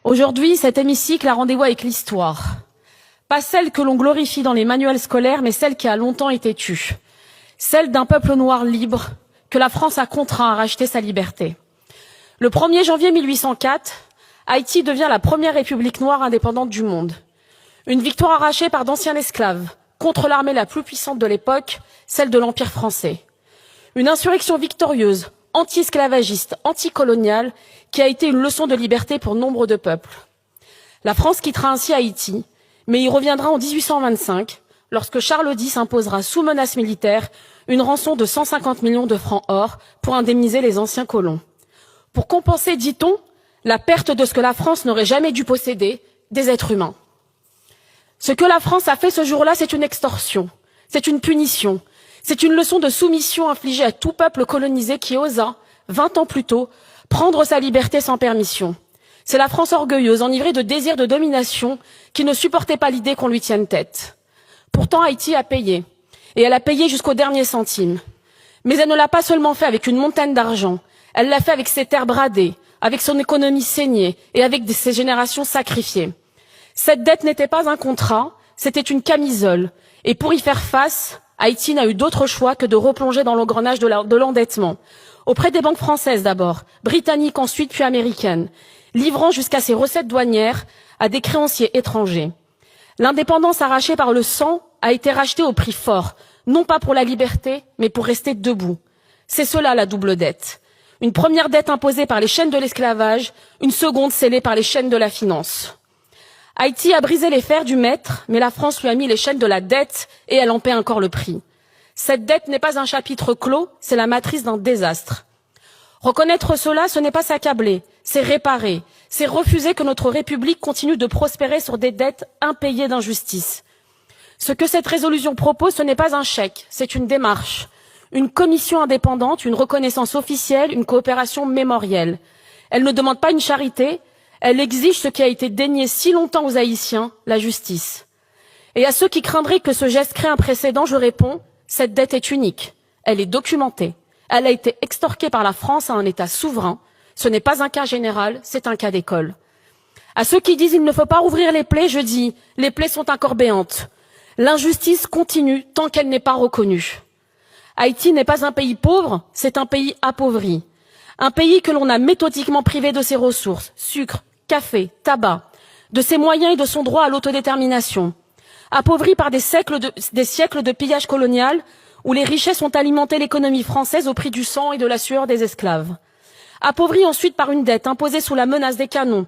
Aujourd'hui, cet hémicycle a rendez-vous avec l'histoire. Pas celle que l'on glorifie dans les manuels scolaires, mais celle qui a longtemps été tue. Celle d'un peuple noir libre que la France a contraint à racheter sa liberté. Le 1er janvier 1804, Haïti devient la première république noire indépendante du monde. Une victoire arrachée par d'anciens esclaves contre l'armée la plus puissante de l'époque, celle de l'Empire français. Une insurrection victorieuse, anti-esclavagiste, anticoloniale, qui a été une leçon de liberté pour nombre de peuples. La France quittera ainsi Haïti, mais y reviendra en 1825, lorsque Charles X imposera sous menace militaire une rançon de 150 millions de francs or pour indemniser les anciens colons. Pour compenser, dit-on, la perte de ce que la France n'aurait jamais dû posséder, des êtres humains. Ce que la France a fait ce jour-là, c'est une extorsion, c'est une punition, c'est une leçon de soumission infligée à tout peuple colonisé qui osa, 20 ans plus tôt, prendre sa liberté sans permission. C'est la France orgueilleuse, enivrée de désir de domination, qui ne supportait pas l'idée qu'on lui tienne tête. Pourtant, Haïti a payé, et elle a payé jusqu'au dernier centime. Mais elle ne l'a pas seulement fait avec une montagne d'argent, elle l'a fait avec ses terres bradées, avec son économie saignée et avec ses générations sacrifiées. Cette dette n'était pas un contrat, c'était une camisole. Et pour y faire face, Haïti n'a eu d'autre choix que de replonger dans l'engrenage de l'endettement. Auprès des banques françaises d'abord, britanniques ensuite, puis américaines, livrant jusqu'à ses recettes douanières à des créanciers étrangers. L'indépendance arrachée par le sang a été rachetée au prix fort, non pas pour la liberté, mais pour rester debout. C'est cela la double dette. Une première dette imposée par les chaînes de l'esclavage, une seconde scellée par les chaînes de la finance. Haïti a brisé les fers du maître, mais la France lui a mis les chaînes de la dette et elle en paie encore le prix. Cette dette n'est pas un chapitre clos, c'est la matrice d'un désastre. Reconnaître cela, ce n'est pas s'accabler, c'est réparer, c'est refuser que notre République continue de prospérer sur des dettes impayées d'injustice. Ce que cette résolution propose, ce n'est pas un chèque, c'est une démarche, une commission indépendante, une reconnaissance officielle, une coopération mémorielle. Elle ne demande pas une charité, elle exige ce qui a été dénié si longtemps aux Haïtiens, la justice. Et à ceux qui craindraient que ce geste crée un précédent, je réponds, cette dette est unique, elle est documentée, elle a été extorquée par la France à un État souverain, ce n'est pas un cas général, c'est un cas d'école. À ceux qui disent il ne faut pas rouvrir les plaies, je dis, les plaies sont encore béantes. L'injustice continue tant qu'elle n'est pas reconnue. Haïti n'est pas un pays pauvre, c'est un pays appauvri. Un pays que l'on a méthodiquement privé de ses ressources, sucre, café, tabac, de ses moyens et de son droit à l'autodétermination. Appauvri par des siècles de pillage colonial où les richesses ont alimenté l'économie française au prix du sang et de la sueur des esclaves. Appauvri ensuite par une dette imposée sous la menace des canons,